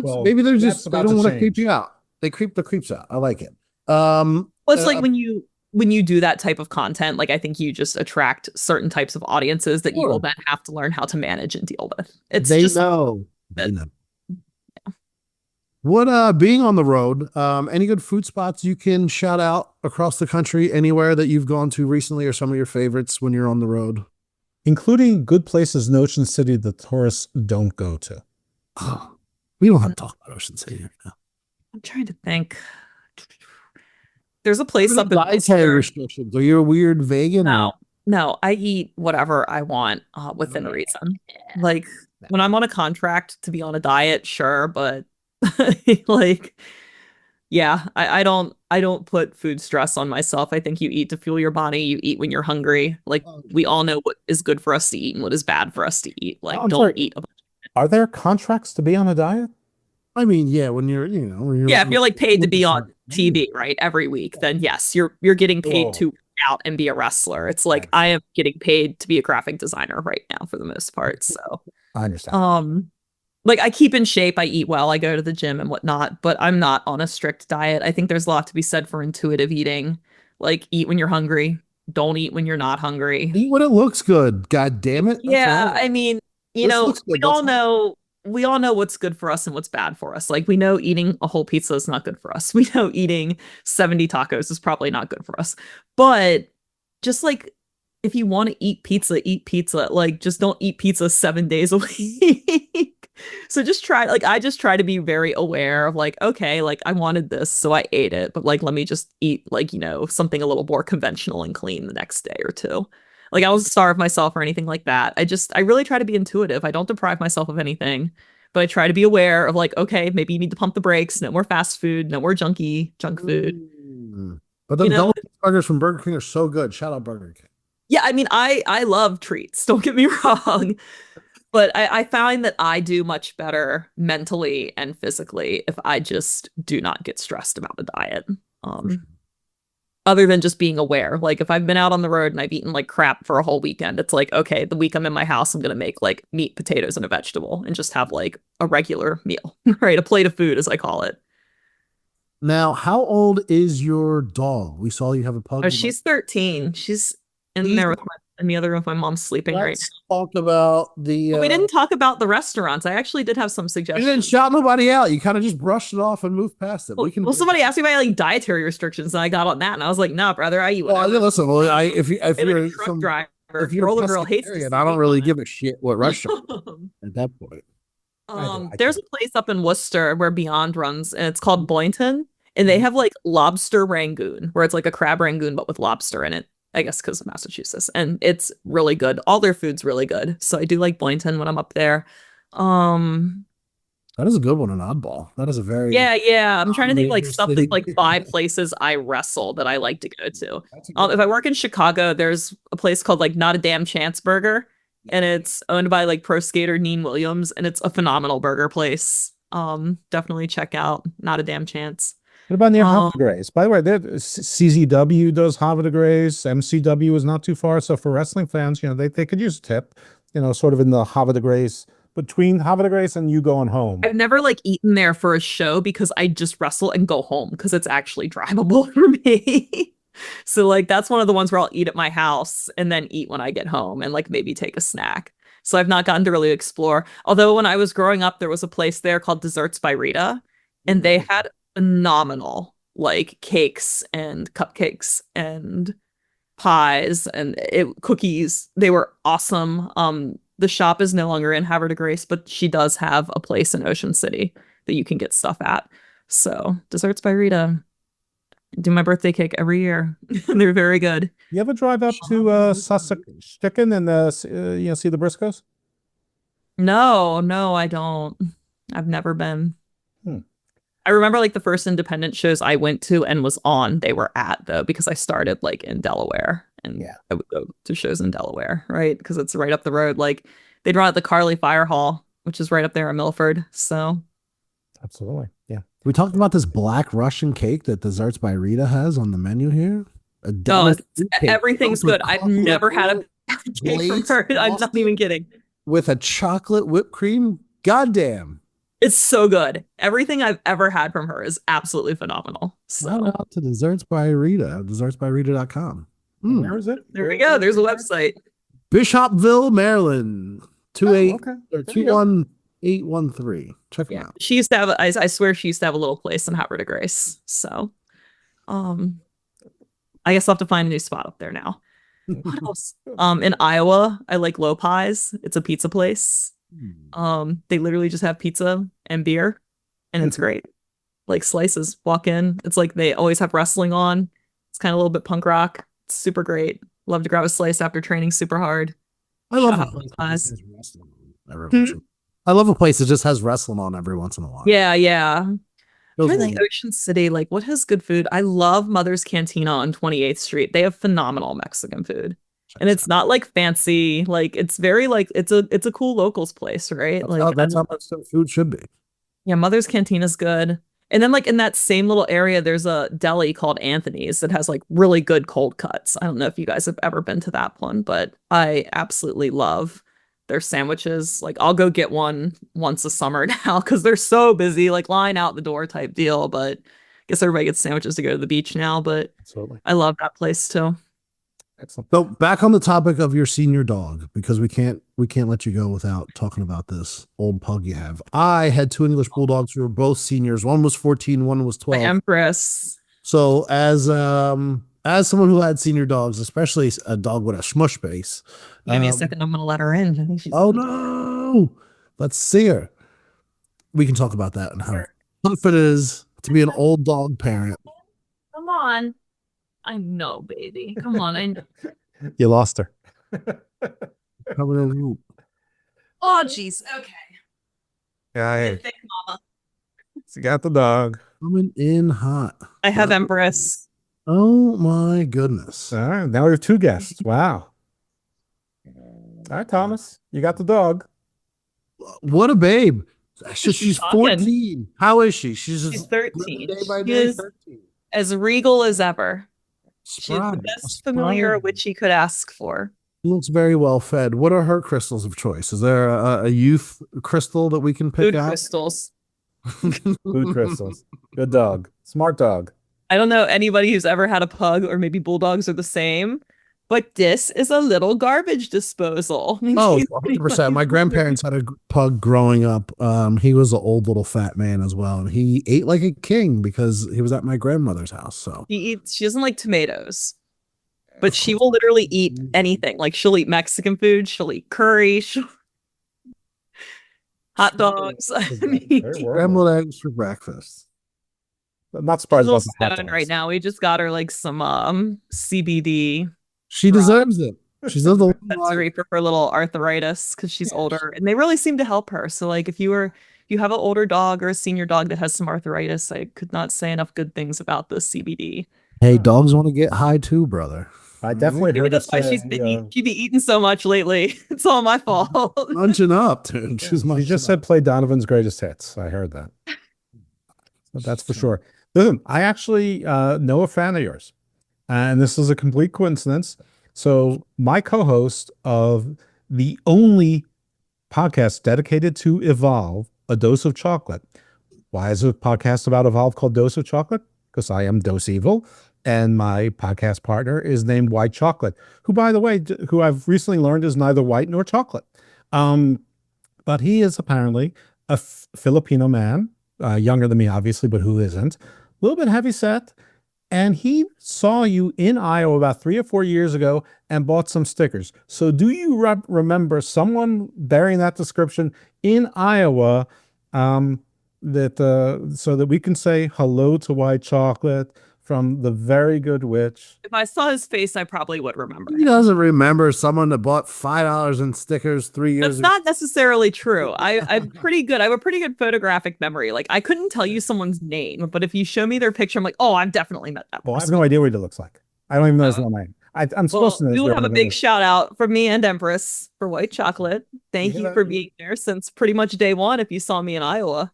well, maybe they're just, they don't want to creep you out. They creep the creeps out. I like it. Well, it's like when you do that type of content, like, I think you just attract certain types of audiences that you will then have to learn how to manage and deal with. They know. What being on the road, any good food spots you can shout out across the country, anywhere that you've gone to recently, or some of your favorites when you're on the road? Including good places in Ocean City that tourists don't go to. Oh, we don't have to talk about Ocean City right now. I'm trying to think. There's a place up in dietary restrictions. Are you a weird vegan? No, I eat whatever I want within reason. Like, when I'm on a contract to be on a diet, sure, but like, yeah, I don't put food stress on myself. I think you eat to fuel your body. You eat when you're hungry. Like, we all know what is good for us to eat and what is bad for us to eat. Like, don't eat. Are there contracts to be on a diet? I mean, yeah, when you're, you know, if you're like paid to be on TV, right, every week, then yes, you're getting paid to work out and be a wrestler. It's like, I am getting paid to be a graphic designer right now for the most part. So I understand. Like, I keep in shape, I eat well, I go to the gym and whatnot, but I'm not on a strict diet. I think there's a lot to be said for intuitive eating. Like, eat when you're hungry. Don't eat when you're not hungry. Eat when it looks good. God damn it. Yeah, I mean, you know, we all know what's good for us and what's bad for us. Like, we know eating a whole pizza is not good for us. We know eating 70 tacos is probably not good for us. But just like, if you want to eat pizza, eat pizza. Like, just don't eat pizza 7 days a week. So just try, like, I just try to be very aware of like, okay, like, I wanted this, so I ate it, but like, let me just eat, like, you know, something a little more conventional and clean the next day or two. Like, I don't starve myself or anything like that. I really try to be intuitive. I don't deprive myself of anything, but I try to be aware of like, okay, maybe you need to pump the brakes. No more fast food, no more junk food. But the double burgers from Burger King are so good. Shout out Burger King. Yeah, I mean, I love treats. Don't get me wrong. But I find that I do much better mentally and physically if I just do not get stressed about the diet. Other than just being aware. Like if I've been out on the road and I've eaten like crap for a whole weekend, it's like, okay, the week I'm in my house, I'm going to make like meat, potatoes, and a vegetable and just have like a regular meal, right? A plate of food, as I call it. Now, how old is your dog? We saw you have a pug. Oh, she's 13. She's in there with in the other room with my mom's sleeping right now. Talk about the. We didn't talk about the restaurants. I actually did have some suggestions. You didn't shout nobody out. You kind of just brushed it off and moved past it. Well, somebody asked me about like dietary restrictions, and I got on that, and I was like, "No, brother, I eat whatever." Well, listen, if you're truck driver, if you're roller girl hates, I don't really give a shit what restaurant at that point. There's a place up in Worcester where Beyond runs, and it's called Boynton, and they have like lobster rangoon, where it's like a crab rangoon but with lobster in it. I guess because of Massachusetts, and it's really good. All their food's really good, so I do like Boynton when I'm up there. That is a good one, an oddball. That is a very yeah. I'm trying to think like stuff that's like by places I wrestle that I like to go to. If I work in Chicago, there's a place called like Not a Damn Chance Burger, and it's owned by like pro skater Neen Williams, and it's a phenomenal burger place. Definitely check out Not a Damn Chance. What about near Havre de Grace? By the way, CZW does Havre de Grace. MCW is not too far. So for wrestling fans, they could use a tip, sort of in the Havre de Grace, between Havre de Grace and you going home. I've never like eaten there for a show because I just wrestle and go home because it's actually drivable for me. So like that's one of the ones where I'll eat at my house and then eat when I get home and like maybe take a snack. So I've not gotten to really explore. Although when I was growing up, there was a place there called Desserts by Rita, and they had phenomenal like cakes and cupcakes and pies and cookies. They were awesome. The shop is no longer in Havre de Grace, but she does have a place in Ocean City that you can get stuff at. So Desserts by Rita. I do my birthday cake every year. They're very good. You ever drive up to Sussex Chicken and see the Briscoes? No, I don't. I've never been. I remember like the first independent shows I went to and was on, they were at though, because I started like in Delaware, and I would go to shows in Delaware, right? Because it's right up the road. Like they'd run at the Carly Fire Hall, which is right up there in Milford. So absolutely. Yeah. We talked about this black Russian cake that Desserts by Rita has on the menu here. Everything's good. I've never had a cake from her. I'm not even kidding. With a chocolate whipped cream. Goddamn. It's so good. Everything I've ever had from her is absolutely phenomenal. So shout out to Desserts by Rita, dessertsbyrita.com. Where is it? There we go. There's a website. Bishopville, Maryland. 21813. Check it out. She used to have I swear she used to have a little place in Havre de Grace. So I guess I'll have to find a new spot up there now. What else? In Iowa, I like Low Pies. It's a pizza place. They literally just have pizza and beer, and it's great. Like slices, walk in. It's like they always have wrestling on. It's kind of a little bit punk rock. It's super great. Love to grab a slice after training super hard. I love a place that just has wrestling on every once in a while. Yeah. I think Ocean City, like what has good food? I love Mother's Cantina on 28th Street. They have phenomenal Mexican food. And it's not like fancy, like it's very like it's a cool locals place, right? That's how much food should be. Yeah, Mother's Cantina is good. And then like in that same little area, there's a deli called Anthony's that has like really good cold cuts. I don't know if you guys have ever been to that one, but I absolutely love their sandwiches. Like I'll go get one once a summer now because they're so busy, like line out the door type deal. But I guess everybody gets sandwiches to go to the beach now. But absolutely, I love that place too. Excellent. So back on the topic of your senior dog, because we can't let you go without talking about this old pug you have. I had two English bulldogs who were both seniors. One was 14, one was 12. My Empress. So as someone who had senior dogs, especially a dog with a smush face. Give me a second. I'm gonna let her in. I think she's. Oh no! Let's see her. We can talk about that and how tough it is to be an old dog parent. Come on. I know, baby. Come on. You lost her. Oh, jeez. Okay. Yeah. Hey. Mama. You got the dog. Coming in hot. I have Empress. Oh my goodness. All right. Now we have two guests. Wow. All right, Thomas. You got the dog. What a babe. She's talking? 14. How is she? She's She's just 13. day by She day. is 13. as regal as ever. She's the Spry, best spry. familiar a witchy could ask for. She looks very well fed. What are her crystals of choice? Is there a youth crystal that we can pick Food out? crystals. Food crystals. Good dog. Smart dog. I don't know anybody who's ever had a pug, or maybe bulldogs are the same, but this is a little garbage disposal. Oh, 100%. My grandparents had a pug growing up. He was an old little fat man as well, and he ate like a king because he was at my grandmother's house. So she doesn't like tomatoes, but she will literally eat anything. Like she'll eat Mexican food, she'll eat curry, hot dogs. scrambled eggs for breakfast. I'm not surprised about She's the hot stoned dogs. right now. We just got her like some CBD. She deserves it. She's a little sensory for her little arthritis because she's older, and they really seem to help her. So like if you have an older dog or a senior dog that has some arthritis, I could not say enough good things about the CBD. Hey, dogs want to get high too, brother. I definitely Maybe heard that's why she's been eating so much lately. It's all my fault. Munching up, dude. She just said play Donovan's greatest hits. I heard that. So that's for sure. Listen, I actually know a fan of yours, and this is a complete coincidence. So my co-host of the only podcast dedicated to Evolve, A Dose of Chocolate. Why is a podcast about Evolve called Dose of Chocolate? Because I am Dose Evil, and my podcast partner is named White Chocolate, who, by the way, who I've recently learned is neither white nor chocolate. But he is apparently a Filipino man, younger than me, obviously, but who isn't? A little bit heavy set. And he saw you in Iowa about 3 or 4 years ago and bought some stickers. So do you remember someone bearing that description in Iowa so that we can say hello to White Chocolate from the very good witch? If I saw his face, I probably would remember. He doesn't remember someone that bought $5 in stickers 3 years That's ago. not necessarily true. I'm pretty good. I have a pretty good photographic memory. Like I couldn't tell you someone's name, but if you show me their picture, I'm like, oh, I've definitely met that person. Well, I have no idea what he looks like. I don't even know his real name. I'm supposed to know. We will have a big shout out from me and Empress for White Chocolate. Thank you for being there since pretty much day one. If you saw me in Iowa,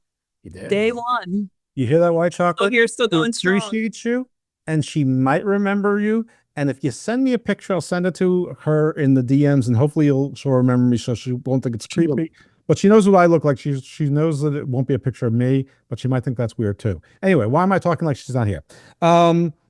day one. You hear that, White Chocolate? Oh, you're still going strong. Appreciate you, and she might remember you. And if you send me a picture, I'll send it to her in the DMs, and hopefully she'll remember me, so she won't think it's creepy. But she knows what I look like. She knows that it won't be a picture of me, but she might think that's weird too. Anyway, why am I talking like she's not here?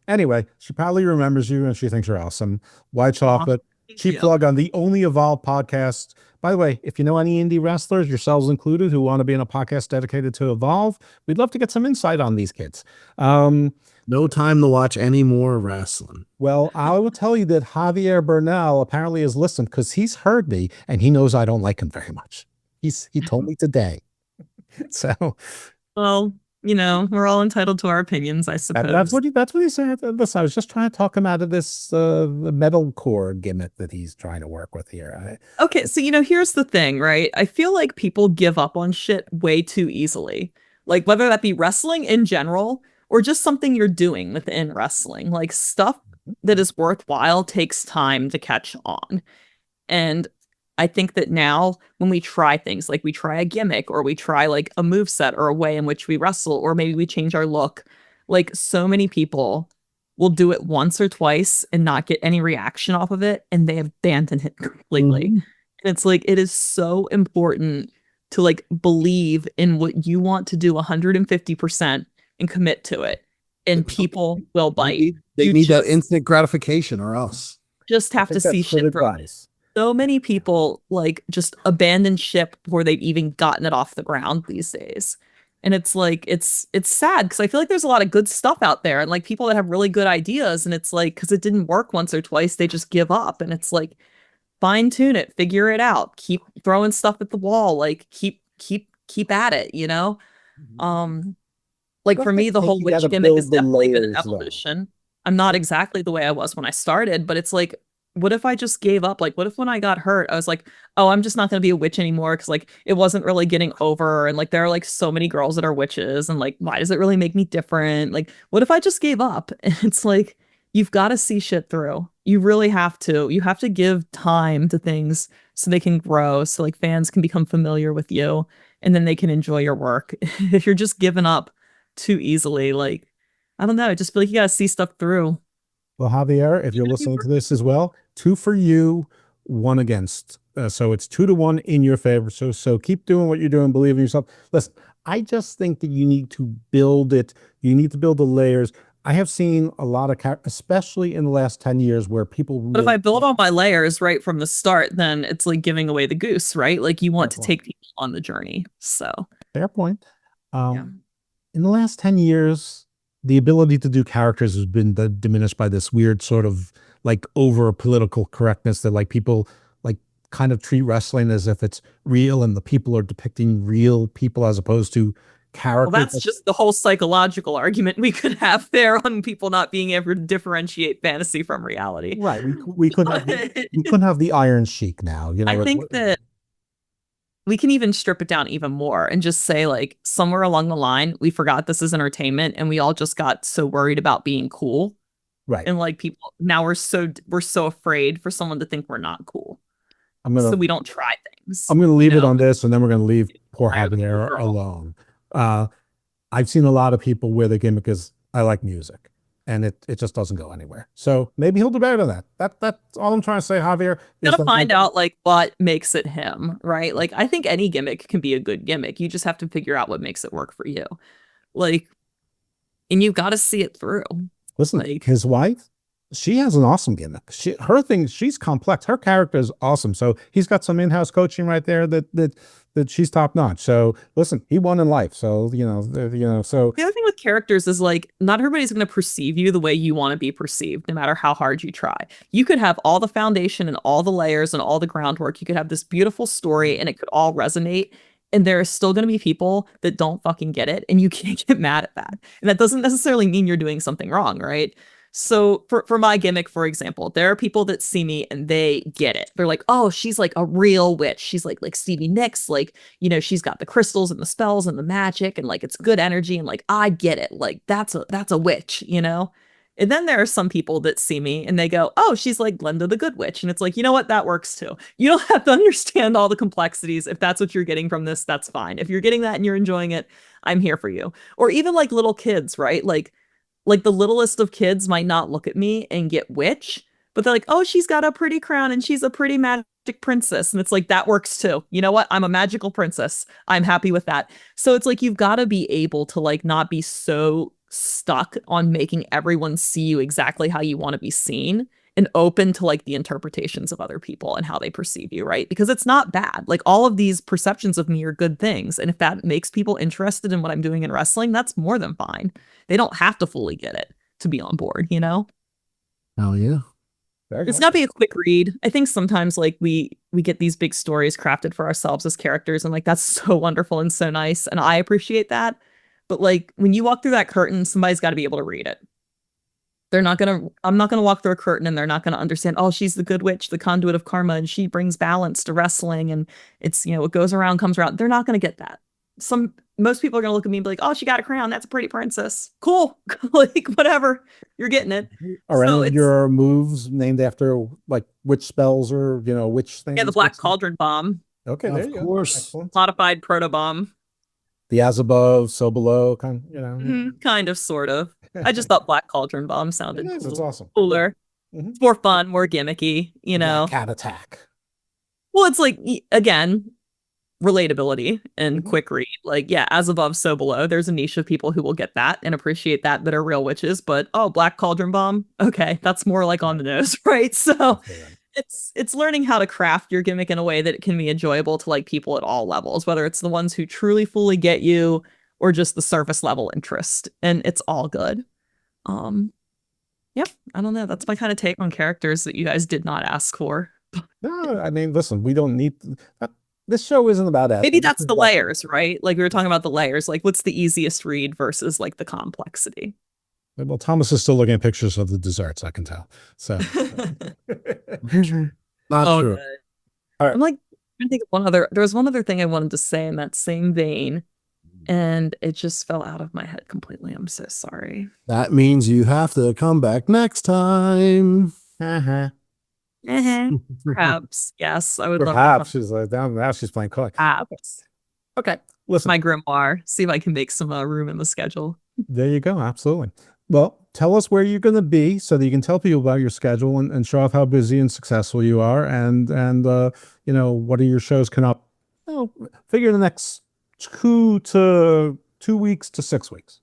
Anyway, she probably remembers you, and she thinks you're awesome. White Chocolate. Cheap plug on the only Evolve podcast. By the way, if you know any indie wrestlers, yourselves included, who want to be in a podcast dedicated to Evolve, we'd love to get some insight on these kids. No time to watch any more wrestling. Well, I will tell you that Javier Bernal apparently has listened because he's heard me and he knows I don't like him very much. He told me today. So, well, you know, we're all entitled to our opinions, I suppose. That's what he said. Listen, I was just trying to talk him out of this the metalcore gimmick that he's trying to work with here. Okay, so here's the thing, right? I feel like people give up on shit way too easily. Like whether that be wrestling in general or just something you're doing within wrestling. Like stuff that is worthwhile takes time to catch on. And I think that now when we try things, like we try a gimmick or we try like a moveset or a way in which we wrestle, or maybe we change our look, like so many people will do it once or twice and not get any reaction off of it, and they abandon it completely. And it's like, it is so important to like believe in what you want to do 150% and commit to it, and people will bite. They need that instant gratification, or else just have to see shit through. So many people like just abandon ship before they've even gotten it off the ground these days. And it's like, it's sad because I feel like there's a lot of good stuff out there and like people that have really good ideas. And it's like, because it didn't work once or twice, they just give up. And it's like, fine tune it, figure it out, keep throwing stuff at the wall, like keep at it, you know? Like for me, the whole witch gimmick is definitely been an evolution. I'm not exactly the way I was when I started, but it's like, what if I just gave up? Like, what if when I got hurt, I was like, oh, I'm just not going to be a witch anymore because like it wasn't really getting over. And like there are like so many girls that are witches. And like, why does it really make me different? Like, what if I just gave up? And it's like, you've got to see shit through. You really have to. You have to give time to things so they can grow, so like fans can become familiar with you and then they can enjoy your work. If you're just giving up too easily, like, I don't know, I just feel like you gotta see stuff through. Well, Javier, if you're listening to this as well, 2 for you, 1 against. So it's 2-1 in your favor. So keep doing what you're doing. Believe in yourself. Listen, I just think that you need to build it. You need to build the layers. I have seen a lot of characters, especially in the last 10 years, where people But if I build all my layers right from the start, then it's like giving away the goose, right? Like you want to take people on the journey. So fair point. In the last 10 years, the ability to do characters has been diminished by this weird sort of like over political correctness that like people like kind of treat wrestling as if it's real and the people are depicting real people as opposed to characters. Well, that's just the whole psychological argument we could have there on people not being able to differentiate fantasy from reality. Right. We couldn't have the Iron Sheik now. You know, I think that we can even strip it down even more and just say like somewhere along the line, we forgot this is entertainment and we all just got so worried about being cool. Right. And like people now we're so afraid for someone to think we're not cool. So we don't try things. I'm going to leave it on this and then we're going to leave poor Javier alone. I've seen a lot of people where the gimmick is, I like music. And it just doesn't go anywhere. So maybe he'll do better than that. That's all I'm trying to say, Javier. Gotta find out like what makes it him, right? Like I think any gimmick can be a good gimmick. You just have to figure out what makes it work for you. Like, and you got to see it through. Listen, like, his wife, she has an awesome gimmick. She's complex. Her character is awesome. So he's got some in-house coaching right there that she's top notch. So listen, he won in life. So, so the other thing with characters is like, not everybody's going to perceive you the way you want to be perceived, no matter how hard you try. You could have all the foundation and all the layers and all the groundwork. You could have this beautiful story and it could all resonate. And there are still going to be people that don't fucking get it. And you can't get mad at that. And that doesn't necessarily mean you're doing something wrong, right? So for my gimmick, for example, there are people that see me and they get it. They're like, oh, she's like a real witch. She's like Stevie Nicks. Like, she's got the crystals and the spells and the magic and like it's good energy. And like, I get it. Like that's a witch, And then there are some people that see me and they go, oh, she's like Glenda the Good Witch. And it's like, you know what? That works too. You don't have to understand all the complexities. If that's what you're getting from this, that's fine. If you're getting that and you're enjoying it, I'm here for you. Or even like little kids, right? Like the littlest of kids might not look at me and get witch, but they're like, oh, she's got a pretty crown and she's a pretty magic princess. And it's like, that works too. You know what? I'm a magical princess. I'm happy with that. So it's like, you've got to be able to like not be so stuck on making everyone see you exactly how you want to be seen and open to like the interpretations of other people and how they perceive you, right? Because it's not bad. Like all of these perceptions of me are good things. And if that makes people interested in what I'm doing in wrestling, that's more than fine. They don't have to fully get it to be on board, Oh yeah. It's got to be a quick read. I think sometimes like we get these big stories crafted for ourselves as characters and like that's so wonderful and so nice. And I appreciate that. But like when you walk through that curtain, somebody's got to be able to read it. I'm not going to walk through a curtain and they're not going to understand, oh, she's the good witch, the conduit of karma, and she brings balance to wrestling. And it's, what goes around comes around. They're not going to get that. Most people are going to look at me and be like, oh, she got a crown. That's a pretty princess. Cool. Like, whatever. You're getting it. Are any of your moves named after like witch spells or, witch things? Yeah, the Black Cauldron Bomb. Okay, there you go. Excellent. Modified Proto Bomb. The as above, so below, kind, kind of, sort of. I just thought Black Cauldron Bomb sounded cool. It's awesome. Cooler. It's more fun, more gimmicky, Cat attack. Well, it's like, again, relatability and quick read. Like, yeah, as above, so below. There's a niche of people who will get that and appreciate that are real witches. But, oh, Black Cauldron Bomb. Okay, that's more like on the nose, right? So it's learning how to craft your gimmick in a way that it can be enjoyable to like people at all levels, whether it's the ones who truly fully get you or just the surface level interest, and it's all good. Yeah, I don't know. That's my kind of take on characters that you guys did not ask for. No, I mean, listen, we don't need that. This show isn't about that. Maybe that's the layers, right? Like we were talking about the layers, like what's the easiest read versus like the complexity. Well, Thomas is still looking at pictures of the desserts, I can tell. So not true. All right. I'm like trying to think of there was one other thing I wanted to say in that same vein, and it just fell out of my head completely. I'm so sorry. That means you have to come back next time. Perhaps. Yes, I would love Perhaps she's like down now. She's playing cards. perhaps. Okay, listen. My grimoire. See if I can make some room in the schedule. There you go. Absolutely. Well, tell us where you're going to be so that you can tell people about your schedule and show off how busy and successful you are. And what are your shows coming up? Figure the next 2 weeks to 6 weeks.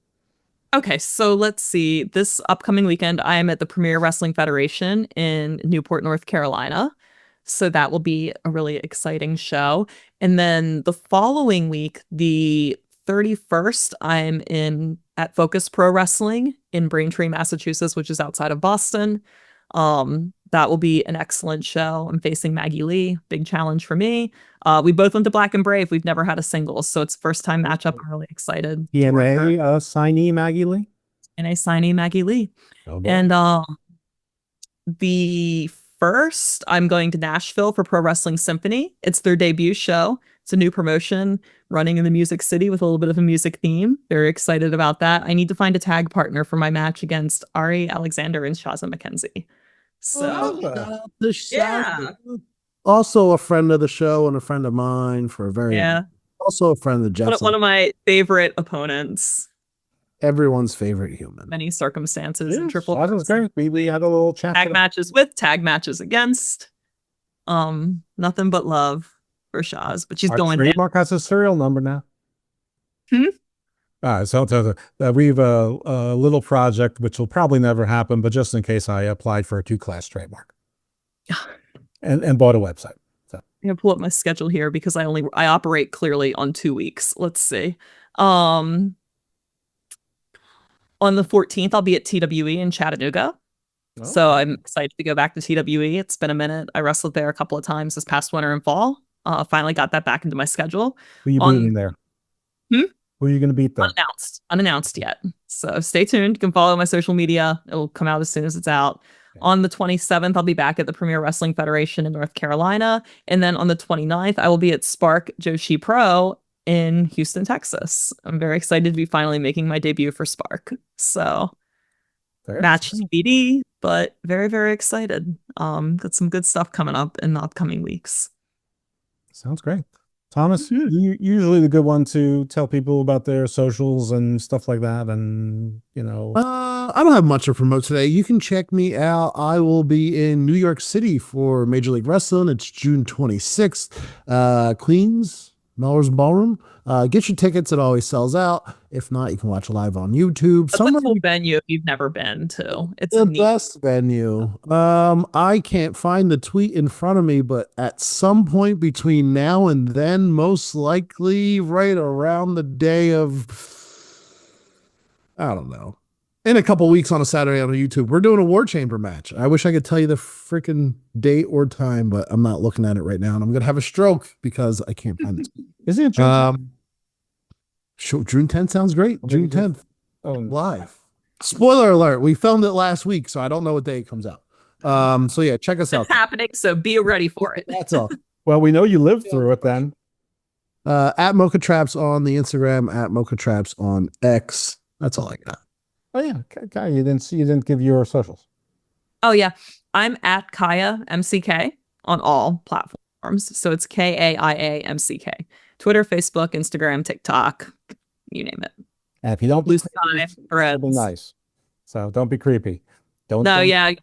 Okay, so let's see. This upcoming weekend, I am at the Premier Wrestling Federation in Newport, North Carolina. So that will be a really exciting show. And then the following week, the 31st, I'm at Focus Pro Wrestling in Braintree, Massachusetts, which is outside of Boston. That will be an excellent show. I'm facing Maggie Lee, big challenge for me. We both went to Black and Brave. We've never had a singles, so it's first time matchup. I'm really excited. ENA signee Maggie Lee? ENA signee Maggie Lee. Oh, boy. And the first, I'm going to Nashville for Pro Wrestling Symphony. It's their debut show. It's a new promotion running in the Music City with a little bit of a music theme. Very excited about that. I need to find a tag partner for my match against Ari Alexander and Shaza McKenzie. So, yeah. Also a friend of the show and a friend of mine for a very also a friend of Jeff's. One of my favorite opponents. Everyone's favorite human. Many circumstances and triple. That was great. We had a little chat. Tag matches with, tag matches against. Nothing but love for Shaz, but she's going. Trademark has a serial number now. All right, so we have a little project which will probably never happen, but just in case, I applied for a 2-class trademark and bought a website. So I'm gonna pull up my schedule here because I operate clearly on 2 weeks. Let's see. On the 14th, I'll be at TWE in Chattanooga. Oh. So I'm excited to go back to TWE. It's been a minute. I wrestled there a couple of times this past winter and fall. Finally got that back into my schedule. Who are you beating there? Who are you going to beat there? Unannounced yet. So stay tuned. You can follow my social media. It will come out as soon as it's out. Okay. On the 27th, I'll be back at the Premier Wrestling Federation in North Carolina. And then on the 29th, I will be at Spark Joshi Pro in Houston, Texas. I'm very excited to be finally making my debut for Spark. So match TBD, but very, very excited. Got some good stuff coming up in the upcoming weeks. Sounds great. Thomas, you're usually the good one to tell people about their socials and stuff like that. And, I don't have much to promote today. You can check me out. I will be in New York City for Major League Wrestling. It's June 26th. Queens, Melrose Ballroom. Get your tickets. It always sells out. If not, you can watch live on YouTube. It's a cool venue if you've never been to. It's the best venue. I can't find the tweet in front of me, but at some point between now and then, most likely right around the day of, I don't know, in a couple weeks on a Saturday on YouTube, we're doing a War Chamber match. I wish I could tell you the freaking date or time, but I'm not looking at it right now, and I'm gonna have a stroke because I can't find it. Isn't it June? June 10th sounds great. June 10th. Live. Spoiler alert, we filmed it last week, so I don't know what day it comes out. So yeah, check us out. It's happening, so be ready for it. That's all. Well, we know you lived through it then. At Mocha Traps on the Instagram, at Mocha Traps on X. That's all I got. Oh yeah, Kaia, you didn't give your socials. Oh yeah, I'm at Kaia MCK on all platforms. So it's KAIA MCK. Twitter, Facebook, Instagram, TikTok, you name it. And if you don't lose time, it'll be nice. So don't be creepy.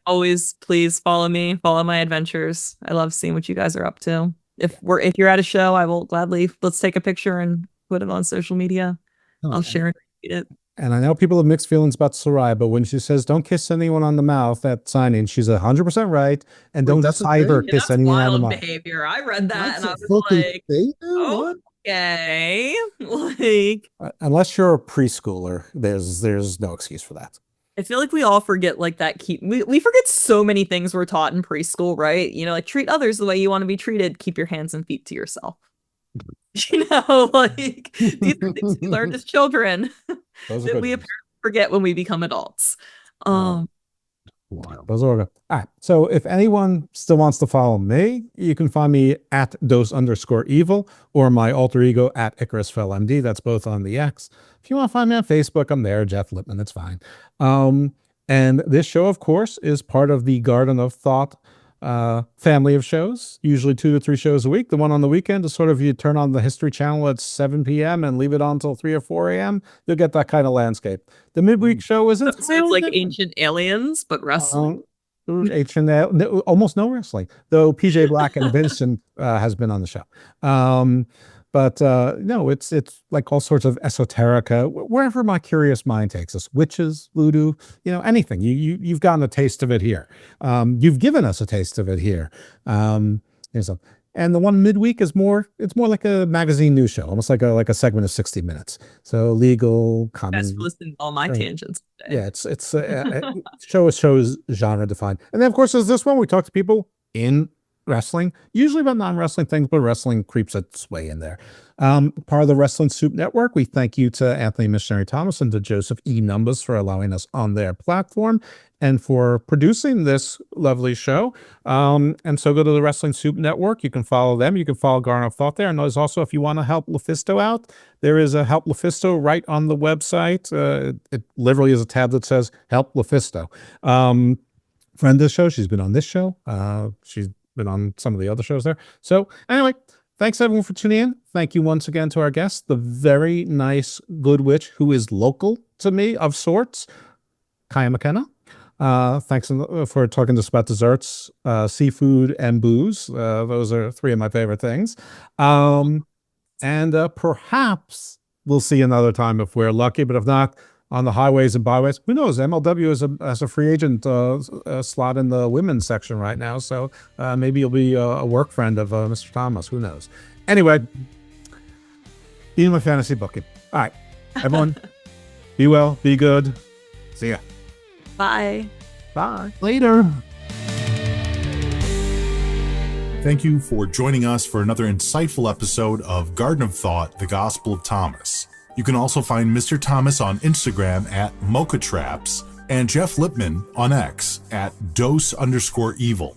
Always please follow me, follow my adventures. I love seeing what you guys are up to. If you're at a show, I will gladly let's take a picture and put it on social media. I'll share and read it. And I know people have mixed feelings about Sarai, but when she says don't kiss anyone on the mouth at signing, she's 100% right. And don't ever kiss anyone on the mouth. Behavior. I read that and I was like, okay. Like, unless you're a preschooler, there's no excuse for that. I feel like we all forget like that. We forget so many things we're taught in preschool, right? Like treat others the way you want to be treated. Keep your hands and feet to yourself. Like these are things we learned as children that we apparently forget when we become adults. Those are good. All right. So if anyone still wants to follow me, you can find me at dose_evil or my alter ego at IcarusFellMD. That's both on the X. If you want to find me on Facebook, I'm there, Jeff Lippman. It's fine. And this show, of course, is part of the Garden of Thought family of shows, usually 2 to 3 shows a week. The one on the weekend is sort of, you turn on the History Channel at 7 p.m. and leave it on until 3 or 4 a.m. You'll get that kind of landscape. The midweek show is It's like Ancient Aliens, but wrestling. Almost no wrestling, though PJ Black and Vincent has been on the show. But no, it's like all sorts of esoterica, wherever my curious mind takes us. Witches, voodoo, anything. You've gotten a taste of it here. You've given us a taste of it here. And the one midweek is it's more like a magazine news show, almost like a segment of 60 minutes. So legal, common. That's listening to all my tangents today. Yeah, it's shows genre defined. And then of course there's this one. We talk to people in wrestling, usually about non-wrestling things, but wrestling creeps its way in there. Part of the Wrestling Soup Network. We thank you to Anthony Missionary Thomas and to Joseph E. Numbers for allowing us on their platform and for producing this lovely show. And so go to the Wrestling Soup Network. You can follow them. You can follow Garden of Thought there. And there's also, if you want to help LuFisto out, there is a Help LuFisto right on the website. It literally is a tab that says Help LuFisto. Friend of the show. She's been on this show. She's been on some of the other shows there. So anyway, thanks everyone for tuning in. Thank you once again to our guest, the very nice good witch who is local to me of sorts, Kaia McKenna. Thanks for talking to us about desserts, seafood, and booze. Those are 3 of my favorite things. And perhaps we'll see another time if we're lucky, but if not, on the highways and byways. Who knows? MLW has a free agent slot in the women's section right now, so maybe you'll be a work friend of Mr. Thomas. Who knows? Anyway, be my fantasy booking. All right, everyone, be well, be good. See ya. Bye. Bye. Later. Thank you for joining us for another insightful episode of Garden of Thought, The Gospel of Thomas. You can also find Mr. Thomas on Instagram at Mocha Traps and Jeff Lipman on X at Dose_Evil.